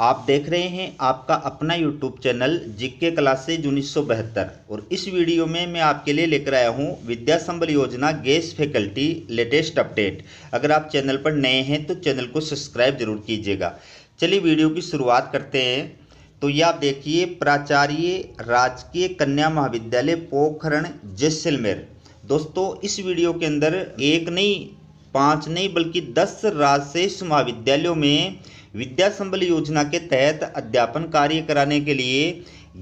आप देख रहे हैं आपका अपना यूट्यूब चैनल जीके क्लासेज 1972 और इस वीडियो में मैं आपके लिए लेकर आया हूं विद्या संबल योजना गेस्ट फैकल्टी लेटेस्ट अपडेट। अगर आप चैनल पर नए हैं तो चैनल को सब्सक्राइब जरूर कीजिएगा। चलिए वीडियो की शुरुआत करते हैं। तो ये आप देखिए, प्राचार्य राजकीय कन्या महाविद्यालय पोखरण जैसलमेर। दोस्तों इस वीडियो के अंदर एक नहीं, 5 नहीं बल्कि 10 राजशेष महाविद्यालयों में विद्या संबल योजना के तहत अध्यापन कार्य कराने के लिए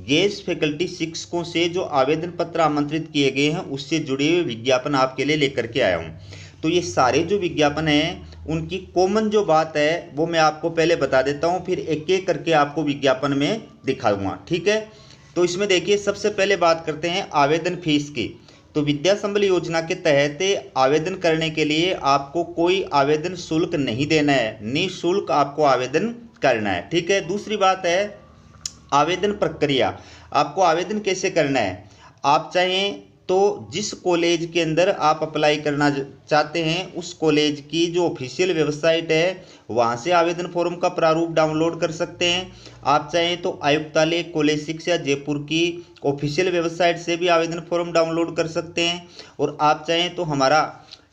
गेस्ट फैकल्टी शिक्षकों से जो आवेदन पत्र आमंत्रित किए गए हैं उससे जुड़े हुए विज्ञापन आपके लिए लेकर के आया हूं। तो ये सारे जो विज्ञापन हैं उनकी कॉमन जो बात है वो मैं आपको पहले बता देता हूं, फिर एक एक करके आपको विज्ञापन में दिखाऊंगा। ठीक है, तो इसमें देखिए, सबसे पहले बात करते हैं आवेदन फीस की। तो विद्या संबल योजना के तहत आवेदन करने के लिए आपको कोई आवेदन शुल्क नहीं देना है, निःशुल्क आपको आवेदन करना है। ठीक है, दूसरी बात है आवेदन प्रक्रिया। आपको आवेदन कैसे करना है, आप चाहें तो जिस कॉलेज के अंदर आप अप्लाई करना चाहते हैं उस कॉलेज की जो ऑफिशियल वेबसाइट है वहां से आवेदन फॉर्म का प्रारूप डाउनलोड कर सकते हैं। आप चाहें तो आयुक्तालय कॉलेज शिक्षा जयपुर की ऑफिशियल वेबसाइट से भी आवेदन फॉर्म डाउनलोड कर सकते हैं। और आप चाहें तो हमारा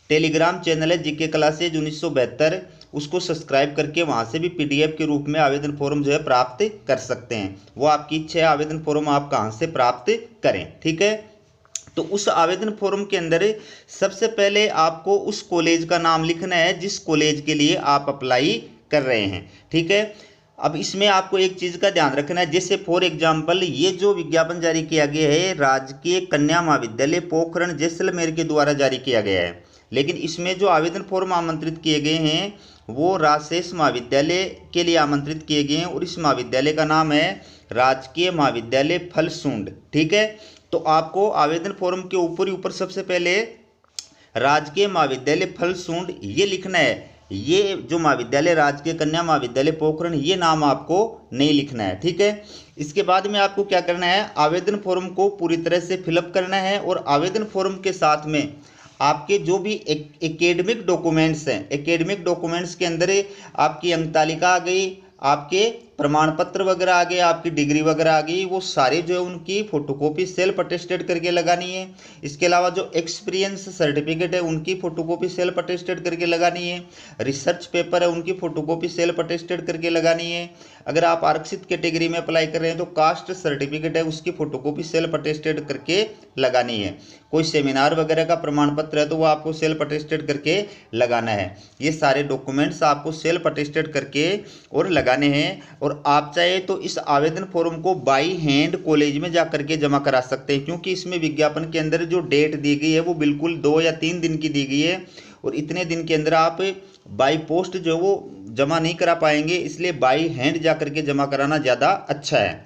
टेलीग्राम चैनल है जीके क्लासेज 1972, उसको सब्सक्राइब करके वहाँ से भी पीडीएफ के रूप में आवेदन फॉर्म जो है प्राप्त कर सकते हैं। वो आपकी इच्छा है आवेदन फॉर्म आप कहाँ से प्राप्त करें। ठीक है, तो उस आवेदन फॉर्म के अंदर सबसे पहले आपको उस कॉलेज का नाम लिखना है जिस कॉलेज के लिए आप अप्लाई कर रहे हैं। ठीक है, अब इसमें आपको एक चीज़ का ध्यान रखना है, जैसे फॉर एग्जांपल ये जो विज्ञापन जारी किया गया है राजकीय कन्या महाविद्यालय पोखरण जैसलमेर के द्वारा जारी किया गया है, लेकिन इसमें जो आवेदन फॉर्म आमंत्रित किए गए हैं वो राजशेष महाविद्यालय के लिए आमंत्रित किए गए हैं और इस महाविद्यालय का नाम है राजकीय महाविद्यालय फलसूंड। ठीक है, तो आपको आवेदन फॉर्म के ऊपर ही ऊपर सबसे पहले राजकीय महाविद्यालय फलसूंड ये लिखना है। ये जो महाविद्यालय राजकीय कन्या महाविद्यालय पोखरण ये नाम आपको नहीं लिखना है। ठीक है, इसके बाद में आपको क्या करना है, आवेदन फॉर्म को पूरी तरह से फिलअप करना है और आवेदन फॉर्म के साथ में आपके जो भी एकेडमिक डॉक्यूमेंट्स हैं, एकेडमिक डॉक्यूमेंट्स के अंदर आपकी अंक तालिका आ गई, आपके प्रमाण पत्र वगैरह आ गए, आपकी डिग्री वगैरह आ गई, वो सारे जो है उनकी फोटोकॉपी सेल्फ अटेस्टेड करके लगानी है। इसके अलावा जो एक्सपीरियंस सर्टिफिकेट है उनकी फोटोकॉपी सेल्फ अटेस्टेड करके लगानी है। रिसर्च पेपर है उनकी फोटोकॉपी सेल्फ अटेस्टेड करके लगानी है। अगर आप आरक्षित कैटेगरी में अप्लाई कर रहे हैं तो कास्ट सर्टिफिकेट है उसकी फोटोकॉपी सेल्फ अटेस्टेड करके लगानी है। कोई सेमिनार वगैरह का प्रमाण पत्र है तो वो आपको सेल्फ अटेस्टेड करके लगाना है। ये सारे डॉक्यूमेंट्स आपको सेल्फ अटेस्टेड करके और लगाने हैं। और आप चाहे तो इस आवेदन फॉर्म को बाई हैंड कॉलेज में जा करके जमा करा सकते हैं, क्योंकि इसमें विज्ञापन के अंदर जो डेट दी गई है वो बिल्कुल 2 या 3 दिन की दी गई है और इतने दिन के अंदर आप बाई पोस्ट जो वो जमा नहीं करा पाएंगे, इसलिए बाई हैंड जा करके जमा कराना ज़्यादा अच्छा है।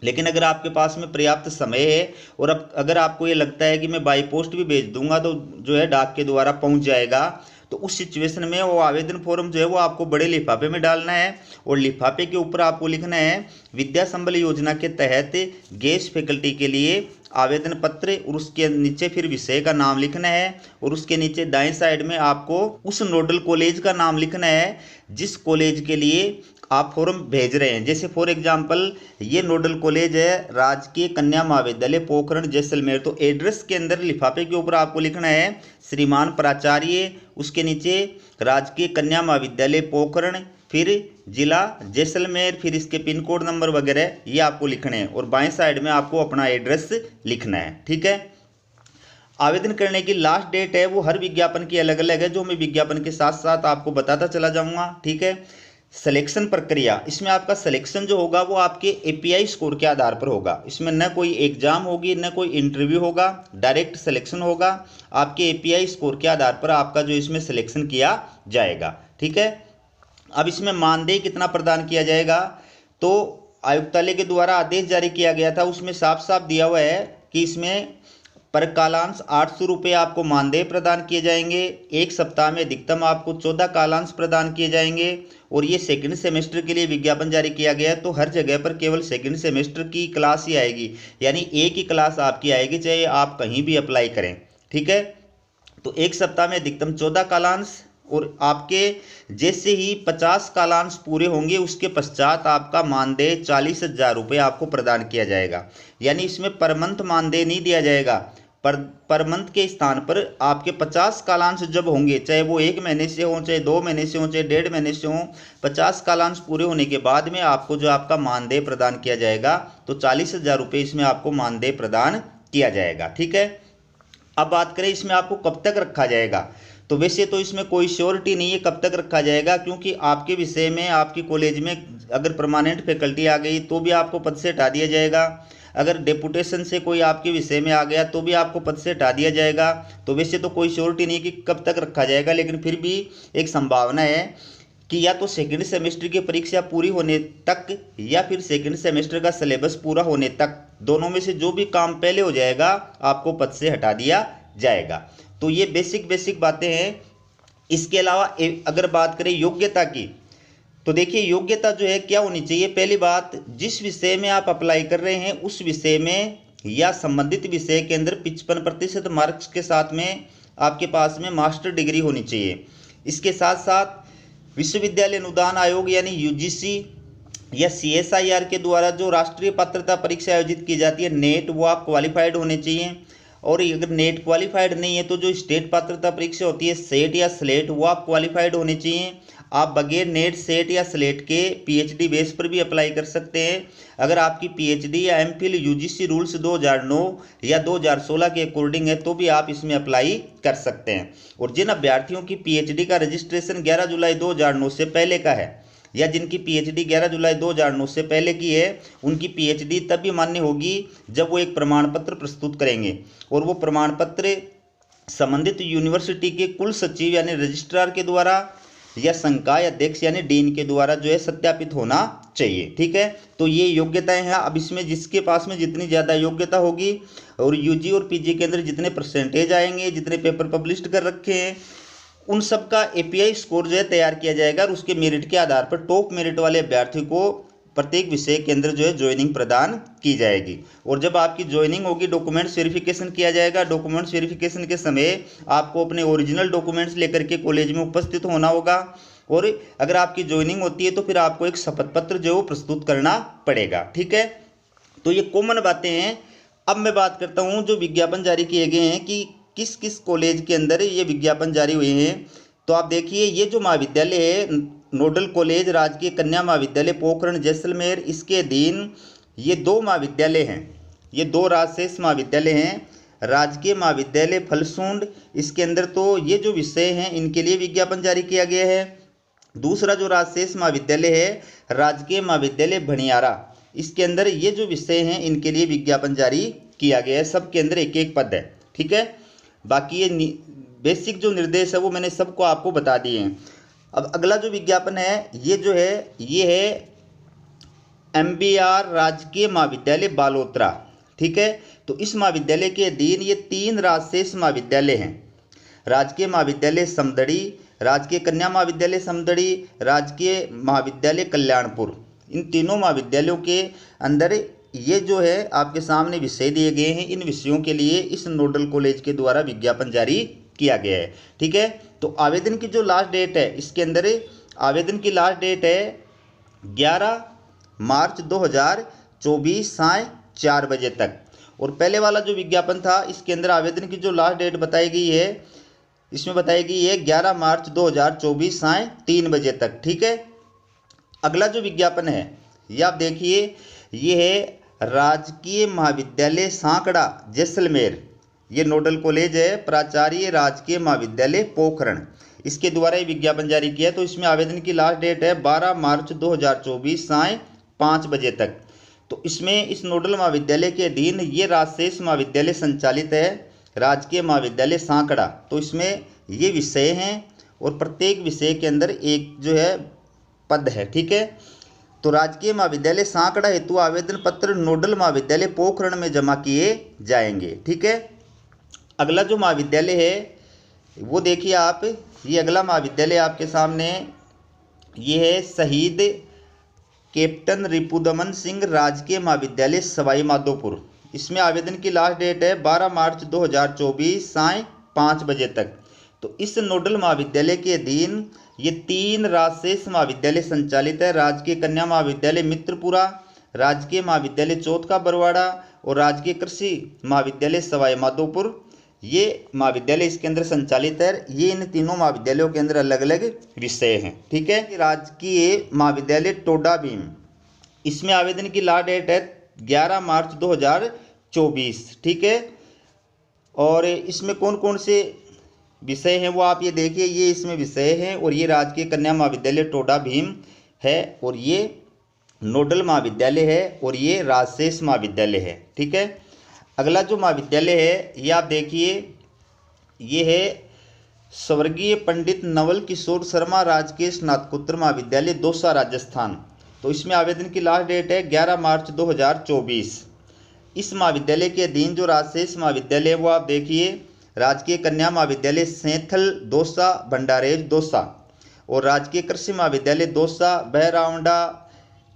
लेकिन अगर आपके पास में पर्याप्त समय है और अब अगर आपको ये लगता है कि मैं बाई पोस्ट भी भेज दूंगा तो जो है डाक के द्वारा पहुंच जाएगा, तो उस सिचुएशन में वो आवेदन फॉर्म जो है वो आपको बड़े लिफाफे में डालना है और लिफाफे के ऊपर आपको लिखना है विद्या संबल योजना के तहत गेस्ट फैकल्टी के लिए आवेदन पत्र, और उसके नीचे फिर विषय का नाम लिखना है और उसके नीचे दाएं साइड में आपको उस नोडल कॉलेज का नाम लिखना है जिस कॉलेज के लिए आप फॉर्म भेज रहे हैं। जैसे फॉर एग्जांपल ये नोडल कॉलेज है राजकीय कन्या महाविद्यालय पोखरण जैसलमेर, तो एड्रेस के अंदर लिफाफे के ऊपर आपको लिखना है श्रीमान प्राचार्य, उसके नीचे राजकीय कन्या महाविद्यालय पोखरण, फिर जिला जैसलमेर, फिर इसके पिन कोड नंबर वगैरह ये आपको लिखने हैं और बाएं साइड में आपको अपना एड्रेस लिखना है। ठीक है, आवेदन करने की लास्ट डेट है वो हर विज्ञापन की अलग अलग है, जो मैं विज्ञापन के साथ साथ आपको बताता चला जाऊंगा। ठीक है, सिलेक्शन प्रक्रिया, इसमें आपका सिलेक्शन जो होगा वो आपके एपीआई स्कोर के आधार पर होगा। इसमें न कोई एग्जाम होगी न कोई इंटरव्यू होगा, डायरेक्ट सिलेक्शन होगा। आपके एपीआई स्कोर के आधार पर आपका जो इसमें सिलेक्शन किया जाएगा। ठीक है, अब इसमें मानदेय कितना प्रदान किया जाएगा, तो आयुक्तालय के द्वारा आदेश जारी किया गया था उसमें साफ साफ दिया हुआ है कि इसमें पर कालांश 800 रुपये आपको मानदेय प्रदान किए जाएंगे। एक सप्ताह में अधिकतम आपको 14 कालांश प्रदान किए जाएंगे और ये सेकंड सेमेस्टर के लिए विज्ञापन जारी किया गया है, तो हर जगह पर केवल सेकंड सेमेस्टर की क्लास ही आएगी, यानी एक ही क्लास आपकी आएगी चाहे आप कहीं भी अप्लाई करें। ठीक है, तो एक सप्ताह में अधिकतम 14 कालांश और आपके जैसे ही 50 कालांश पूरे होंगे उसके पश्चात आपका मानदेय 40,000 रुपये आपको प्रदान किया जाएगा। यानी इसमें पर मंथ मानदेय नहीं दिया जाएगा, पर मंथ के स्थान पर आपके 50 कालांश जब होंगे, चाहे वो 1 महीने से हो, चाहे 2 महीने से हो, चाहे 1.5 महीने से हो, 50 कालांश पूरे होने के बाद में आपको जो आपका मानदेय प्रदान किया जाएगा, तो 40,000 रुपये इसमें आपको मानदेय प्रदान किया जाएगा। ठीक है। अब बात करें इसमें आपको कब तक रखा जाएगा, तो वैसे तो इसमें कोई श्योरिटी नहीं है कब तक रखा जाएगा, क्योंकि आपके विषय में आपकी कॉलेज में अगर परमानेंट फैकल्टी आ गई तो भी आपको पद से हटा दिया जाएगा, अगर डेपुटेशन से कोई आपके विषय में आ गया तो भी आपको पद से हटा दिया जाएगा। तो वैसे तो कोई श्योरिटी नहीं कि कब तक रखा जाएगा, लेकिन फिर भी एक संभावना है कि या तो सेकंड सेमेस्टर की परीक्षा पूरी होने तक या फिर सेकंड सेमेस्टर का सिलेबस पूरा होने तक, दोनों में से जो भी काम पहले हो जाएगा आपको पद से हटा दिया जाएगा। तो ये बेसिक बातें हैं। इसके अलावा अगर बात करें योग्यता की, तो देखिए योग्यता जो है क्या होनी चाहिए। पहली बात, जिस विषय में आप अप्लाई कर रहे हैं उस विषय में या संबंधित विषय के अंदर 55% मार्क्स के साथ में आपके पास में मास्टर डिग्री होनी चाहिए। इसके साथ साथ विश्वविद्यालय अनुदान आयोग यानी यूजीसी या सीएसआईआर के द्वारा जो राष्ट्रीय पात्रता परीक्षा आयोजित की जाती है नेट, वो आप क्वालिफाइड होने चाहिए। और अगर नेट क्वालिफाइड नहीं है तो जो स्टेट पात्रता परीक्षा होती है सेट या स्लेट, वो आप क्वालिफाइड होने चाहिए। आप बगैर नेट, सेट या स्लेट के पीएचडी बेस पर भी अप्लाई कर सकते हैं। अगर आपकी पीएचडी या एमफिल यूजीसी रूल्स 2009 या 2016 के अकॉर्डिंग है तो भी आप इसमें अप्लाई कर सकते हैं। और जिन अभ्यर्थियों की पीएचडी का रजिस्ट्रेशन 11 जुलाई 2009 से पहले का है या जिनकी पीएचडी 11 जुलाई 2009 से पहले की है, उनकी पीएचडी तभी मान्य होगी जब वो एक प्रमाण पत्र प्रस्तुत करेंगे, और वो प्रमाण पत्र संबंधित यूनिवर्सिटी के कुल सचिव यानी रजिस्ट्रार के द्वारा या संकाय अध्यक्ष यानी डीन के द्वारा जो है सत्यापित होना चाहिए। ठीक है। तो ये योग्यताएं हैं। अब इसमें जिसके पास में जितनी ज़्यादा योग्यता होगी और यूजी और पीजी के अंदर जितने परसेंटेज आएंगे, जितने पेपर पब्लिश कर रखे हैं, उन सब का एपीआई स्कोर जो है तैयार किया जाएगा और उसके मेरिट के आधार पर टॉप मेरिट वाले अभ्यर्थी को प्रत्येक विषय के अंदर जो है ज्वाइनिंग प्रदान की जाएगी। और जब आपकी ज्वाइनिंग होगी डॉक्यूमेंट्स वेरिफिकेशन किया जाएगा। डॉक्यूमेंट्स वेरिफिकेशन के समय आपको अपने ओरिजिनल डॉक्यूमेंट्स लेकर के कॉलेज में उपस्थित होना होगा। और अगर आपकी ज्वाइनिंग होती है तो फिर आपको एक शपथ पत्र जो है वो प्रस्तुत करना पड़ेगा। ठीक है। तो ये कॉमन बातें हैं। अब मैं बात करता हूँ जो विज्ञापन जारी किए गए हैं कि किस किस कॉलेज के अंदर ये विज्ञापन जारी हुए हैं। तो आप देखिए ये जो महाविद्यालय है नोडल कॉलेज राजकीय कन्या महाविद्यालय पोखरण जैसलमेर, इसके अधीन ये 2 महाविद्यालय हैं, ये 2 राजशेष महाविद्यालय हैं। राजकीय महाविद्यालय फलसूंड, इसके अंदर तो ये जो विषय हैं इनके लिए विज्ञापन जारी किया गया है। दूसरा जो राजशेष महाविद्यालय है राजकीय महाविद्यालय भनियारा, इसके अंदर ये जो विषय हैं इनके लिए विज्ञापन जारी किया गया है। सबके अंदर एक एक पद है। ठीक है। बाकी ये बेसिक जो निर्देश है वो मैंने सबको आपको बता दिए हैं। अब अगला जो विज्ञापन है ये है MBR राजकीय महाविद्यालय बालोतरा। ठीक है। तो इस महाविद्यालय के अधीन ये 3 राजशेष महाविद्यालय हैं। राजकीय महाविद्यालय समदड़ी, राजकीय कन्या महाविद्यालय समदड़ी, राजकीय महाविद्यालय कल्याणपुर, इन तीनों महाविद्यालयों के अंदर ये जो है आपके सामने विषय दिए गए हैं। इन विषयों के लिए इस नोडल कॉलेज के द्वारा विज्ञापन जारी किया गया है। ठीक है। तो आवेदन की जो लास्ट डेट है इसके अंदर आवेदन की लास्ट डेट है 11 मार्च 2024 साय 4 बजे तक। और पहले वाला जो विज्ञापन था इसके अंदर आवेदन की जो लास्ट डेट बताई गई है इसमें बताई गई है 11 मार्च 2024 साय 3 बजे तक। ठीक है। अगला जो विज्ञापन है ये आप देखिए, ये है राजकीय महाविद्यालय सांकड़ा जैसलमेर, ये नोडल कॉलेज है, प्राचार्य राजकीय महाविद्यालय पोखरण, इसके द्वारा ये विज्ञापन जारी किया। तो इसमें आवेदन की लास्ट डेट है 12 मार्च 2024 साय 5 बजे तक। तो इसमें इस नोडल महाविद्यालय के अधीन ये राजशेष महाविद्यालय संचालित है राजकीय महाविद्यालय सांकड़ा। तो इसमें ये विषय हैं और प्रत्येक विषय के अंदर एक जो है पद है। ठीक है। तो राजकीय महाविद्यालय सांकड़ा हेतु आवेदन पत्र नोडल महाविद्यालय पोखरण में जमा किए जाएंगे। ठीक है। अगला जो महाविद्यालय है वो देखिए आप, ये अगला महाविद्यालय आपके सामने ये है शहीद कैप्टन रिपुदमन सिंह राजकीय महाविद्यालय सवाई माधोपुर। इसमें आवेदन की लास्ट डेट है 12 मार्च 2024 साय 5 बजे तक। तो इस नोडल महाविद्यालय के अधीन ये 3 राजशेष महाविद्यालय संचालित है। राजकीय कन्या महाविद्यालय मित्रपुरा, राजकीय महाविद्यालय चौथ का बरवाड़ा और राजकीय कृषि महाविद्यालय सवाई माधोपुर, ये महाविद्यालय इसके अंदर संचालित है। ये इन तीनों महाविद्यालयों के अंदर अलग अलग विषय हैं। ठीक है। राजकीय महाविद्यालय टोडा भीम, इसमें आवेदन की लास्ट डेट है 11 मार्च 2024। ठीक है। और इसमें कौन कौन से विषय हैं वो आप ये देखिए, ये इसमें विषय हैं। और ये राजकीय कन्या महाविद्यालय टोडा भीम है, और ये नोडल महाविद्यालय है, और ये राजशेष महाविद्यालय है। ठीक है। अगला जो महाविद्यालय है ये आप देखिए, ये है स्वर्गीय पंडित नवल किशोर शर्मा राजकीय स्नातकोत्तर महाविद्यालय दौसा राजस्थान। तो इसमें आवेदन की लास्ट डेट है 11 मार्च 2024। इस महाविद्यालय के अधीन जो राजशेष महाविद्यालय है वो आप देखिए, राजकीय कन्या महाविद्यालय सैंथल दौसा भंडारेज दौसा, और राजकीय कृषि महाविद्यालय दौसा बहरावंडा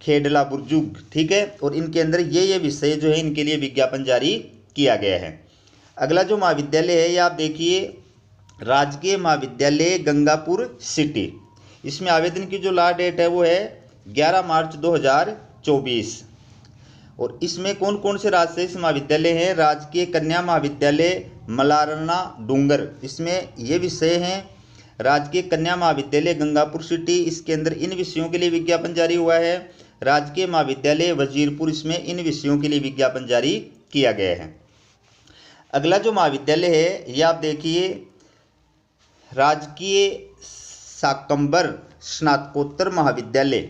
खेडला बुर्जुग। ठीक है। और इनके अंदर ये विषय जो है इनके लिए विज्ञापन जारी किया गया है। अगला जो महाविद्यालय है ये आप देखिए, राजकीय महाविद्यालय गंगापुर सिटी। इसमें आवेदन की जो लास्ट डेट है वो है 11 मार्च 2024। और इसमें कौन कौन से राजशेष महाविद्यालय हैं? राजकीय कन्या महाविद्यालय मलारना डूंगर, इसमें ये विषय हैं। राजकीय कन्या महाविद्यालय गंगापुर सिटी, इसके अंदर इन विषयों के लिए विज्ञापन जारी हुआ है। राजकीय महाविद्यालय वजीरपुर, इसमें इन विषयों के लिए विज्ञापन जारी किया गया है। अगला जो महाविद्यालय है ये आप देखिए, राजकीय शाकंबर स्नातकोत्तर महाविद्यालय।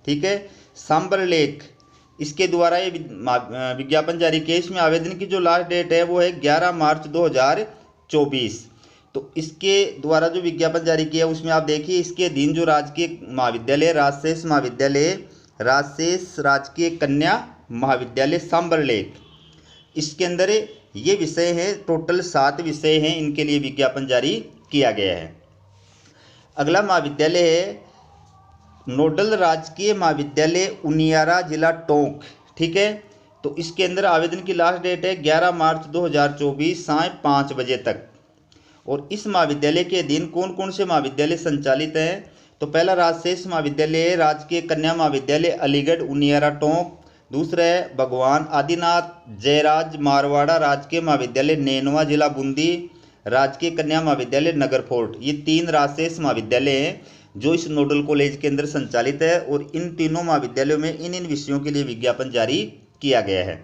ठीक है। सांबरलेख, इसके द्वारा ये विज्ञापन जारी किया। इसमें आवेदन की जो लास्ट डेट है वो है 11 मार्च 2024। तो इसके द्वारा जो विज्ञापन जारी किया उसमें आप देखिए, इसके अधीन जो राजकीय महाविद्यालय राजशेष महाविद्यालय राजशेष राजकीय कन्या महाविद्यालय सांबरलेख, इसके अंदर ये विषय हैं। टोटल 7 विषय हैं, इनके लिए विज्ञापन जारी किया गया है। अगला महाविद्यालय है नोडल राजकीय महाविद्यालय उनियारा जिला टोंक। ठीक है। तो इसके अंदर आवेदन की लास्ट डेट है 11 मार्च 2024 साय 5 बजे तक। और इस महाविद्यालय के अधीन कौन कौन से महाविद्यालय संचालित हैं? तो पहला राजशेष महाविद्यालय है राजकीय कन्या महाविद्यालय अलीगढ़ उनियारा टोंक। दूसरा है भगवान आदिनाथ जयराज मारवाड़ा राजकीय महाविद्यालय नैनवा जिला बूंदी, राजकीय कन्या महाविद्यालय नगर फोर्ट। ये 3 राजशेष महाविद्यालय हैं जो इस नोडल कॉलेज के अंदर संचालित है। और इन तीनों महाविद्यालयों में इन विषयों के लिए विज्ञापन जारी किया गया है।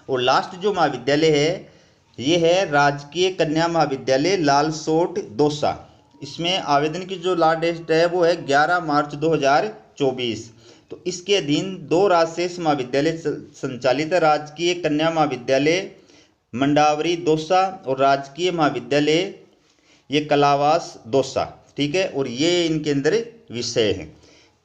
और लास्ट जो महाविद्यालय है ये है राजकीय कन्या महाविद्यालय लालसोट दौसा। इसमें आवेदन की जो लास्ट डेट है वो है 11 मार्च 2024। तो इसके अधीन 2 राजशेष महाविद्यालय संचालित है, राजकीय कन्या महाविद्यालय मंडावरी दौसा और राजकीय महाविद्यालय ये कलावास दौसा। ठीक है। और ये इनके अंदर विषय हैं।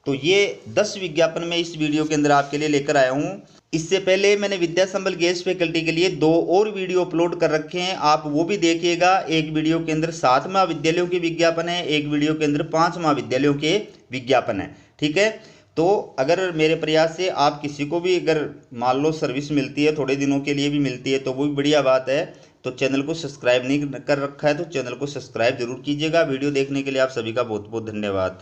तो ये 10 विज्ञापन मैं इस वीडियो के अंदर आपके लिए लेकर आया हूँ। इससे पहले मैंने विद्या संबल गेस्ट फैकल्टी के लिए 2 और वीडियो अपलोड कर रखे हैं, आप वो भी देखिएगा। एक वीडियो के अंदर 7 महाविद्यालयों के विज्ञापन है, एक वीडियो के अंदर 5 महाविद्यालयों के विज्ञापन है। ठीक है। तो अगर मेरे प्रयास से आप किसी को भी अगर मान लो सर्विस मिलती है, थोड़े दिनों के लिए भी मिलती है, तो वो भी बढ़िया बात है। तो चैनल को सब्सक्राइब नहीं कर रखा है तो चैनल को सब्सक्राइब जरूर कीजिएगा। वीडियो देखने के लिए आप सभी का बहुत बहुत धन्यवाद।